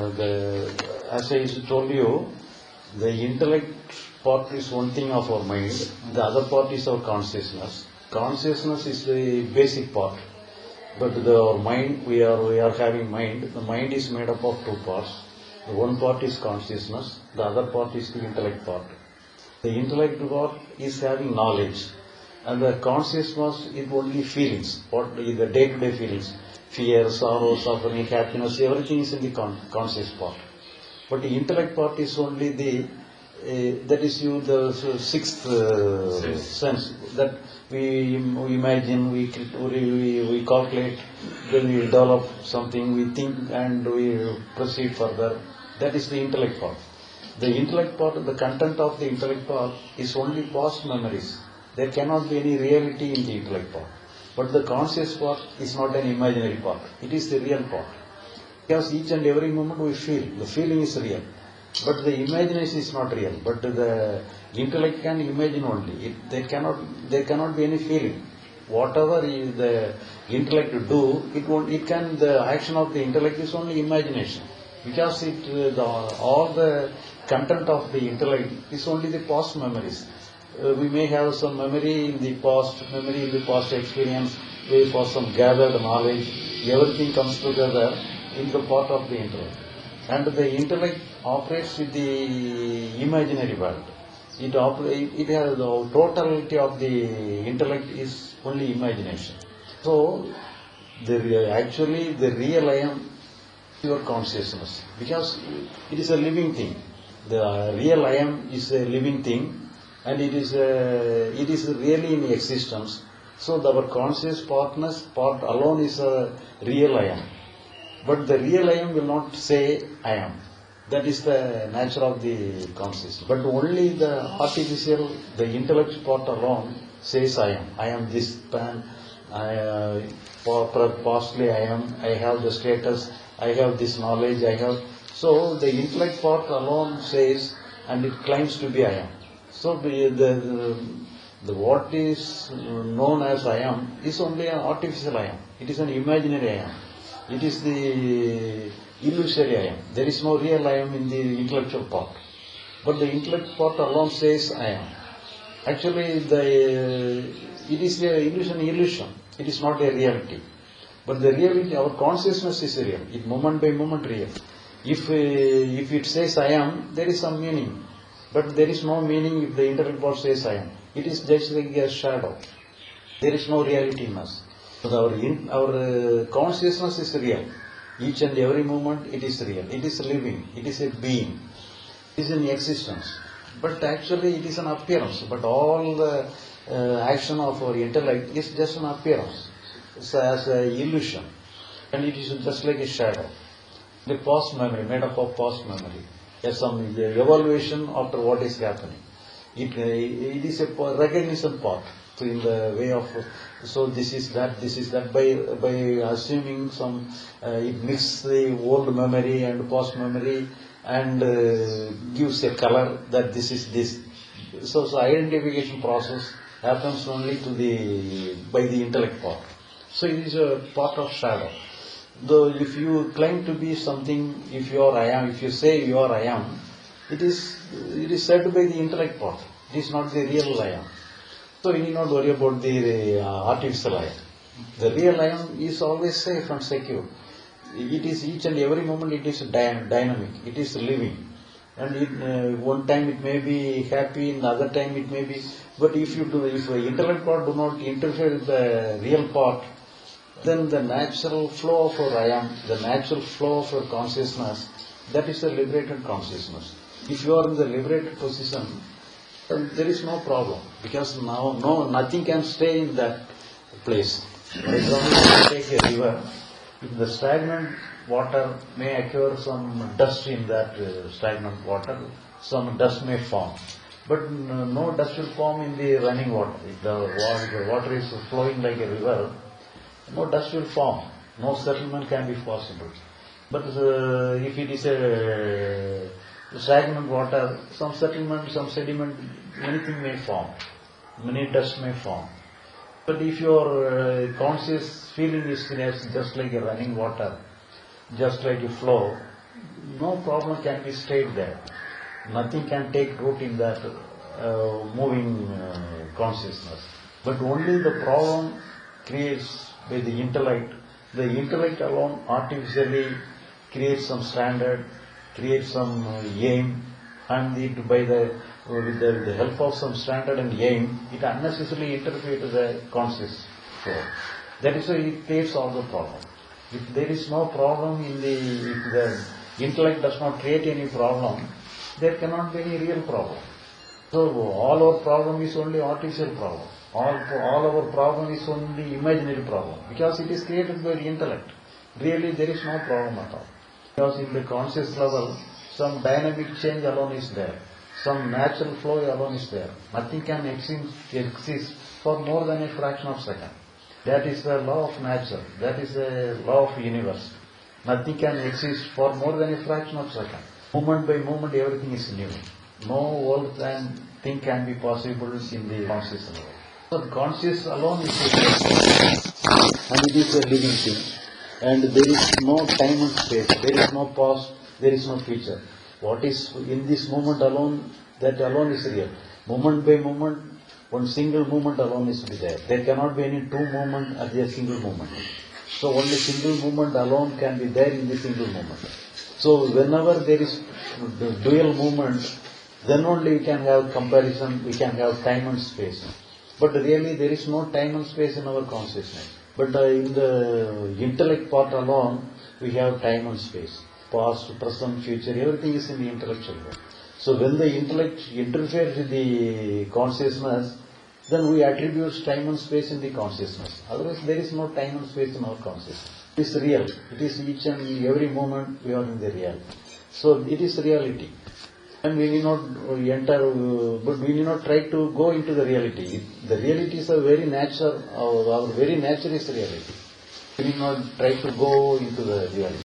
As I told you, the intellect part is one thing of our mind, the other part is our consciousness. Consciousness is the basic part, but our mind, we are having mind. The mind is made up of two parts. The one part is consciousness, the other part is the intellect part. The intellect part is having knowledge, and the consciousness is only feelings, what the day-to-day feelings, fear, sorrow, suffering, happiness, everything is in the conscious part. But the intellect part is only that is the sixth sense, that we imagine, we calculate, then we develop something, we think and we proceed further. That is the intellect part. The intellect part, the content of the intellect part is only past memories. There cannot be any reality in the intellect part. But the conscious part is not an imaginary part. It is the real part. Because each and every moment we feel. The feeling is real. But the imagination is not real. But the intellect can imagine only. There cannot be any feeling. Whatever the intellect do, the action of the intellect is only imagination. Because all the content of the intellect is only the past memories. We may have some memory in the past experience, for some gathered knowledge. Everything comes together in the part of the intellect. And the intellect operates with the imaginary world. It has the totality of the intellect is only imagination. So, actually the real I am your consciousness, because it is a living thing. The real I am is a living thing, and it is really in existence. So our conscious part alone is a real I am. But the real I am will not say I am. That is the nature of the consciousness. But only the artificial, the intellect part alone says I am. I am this man. Pastly I have the status, I have this knowledge, So the intellect part alone says, and it claims to be I am. So the what is known as I am is only an artificial I am. It is an imaginary I am. It is the illusory I am. There is no real I am in the intellectual part. But the intellect part alone says I am. Actually, it is an illusion. It is not a reality. But the reality, our consciousness is real. It moment by moment real. If it says I am, there is some meaning. But there is no meaning if the intellect part says I am. It is just like a shadow. There is no reality in us. But our consciousness is real. Each and every moment it is real. It is living. It is a being. It is in existence. But actually it is an appearance. But all the action of our intellect is just an appearance. It's as an illusion. And it is just like a shadow. The past memory, made up of past memory. There's some evaluation after what is happening. It is a recognition part. So in the way of, so this is that, by assuming some, it mixes the old memory and past memory and gives a color that this is this. So identification process happens only by the intellect part. So it is a part of shadow. Though if you claim to be something, if you are I am, if you say you are I am, it is said by the intellect part. It is not the real I am. So you need not worry about the artificial I am. The real I am is always safe and secure. It is each and every moment it is dynamic. It is living. And one time it may be happy, another time it may be. But if the intellect part do not interfere with the real part, then the natural flow of our I am, the natural flow of our consciousness, that is the liberated consciousness. If you are in the liberated position, then there is no problem, because now nothing can stay in that place. For example, if you take a river, if the stagnant water may occur some dust in that stagnant water, some dust may form. But no dust will form in the running water. If the water is flowing like a river, no dust will form. No settlement can be possible. But if it is a stagnant water, some settlement, some sediment, anything may form. Many dust may form. But if your conscious feeling is just like a running water, just like a flow, no problem can be stayed there. Nothing can take root in that moving consciousness. But only the problem creates by the intellect. The intellect alone artificially creates some standard, creates some aim, and with the help of some standard and aim, it unnecessarily interferes with the conscious flow. That is why it creates all the problem. If there is no problem if the intellect does not create any problem, there cannot be any real problem. So all our problem is only artificial problem. All our problem is only imaginary problem, because it is created by the intellect. Really there is no problem at all. Because in the conscious level, some dynamic change alone is there. Some natural flow alone is there. Nothing can exist for more than a fraction of a second. That is the law of nature. That is the law of universe. Nothing can exist for more than a fraction of a second. Moment by moment, everything is new. No world and thing can be possible in the conscious level. So the conscious alone is a and it is a living thing. And there is no time and space. There is no past. There is no future. What is in this moment alone, that alone is real. Moment by moment, one single moment alone is to be there. There cannot be any two moments at a single moment. So only single moment alone can be there in the single moment. So whenever there is dual movement, then only we can have comparison, we can have time and space. But really there is no time and space in our consciousness. But in the intellect part alone, we have time and space. Past, present, future, everything is in the intellectual world. So when the intellect interferes with the consciousness, then we attribute time and space in the consciousness. Otherwise there is no time and space in our consciousness. It is real. It is each and every moment we are in the real. So it is reality. And we need not but we need not try to go into the reality. The reality is a very nature, our very nature is reality. We need not try to go into the reality.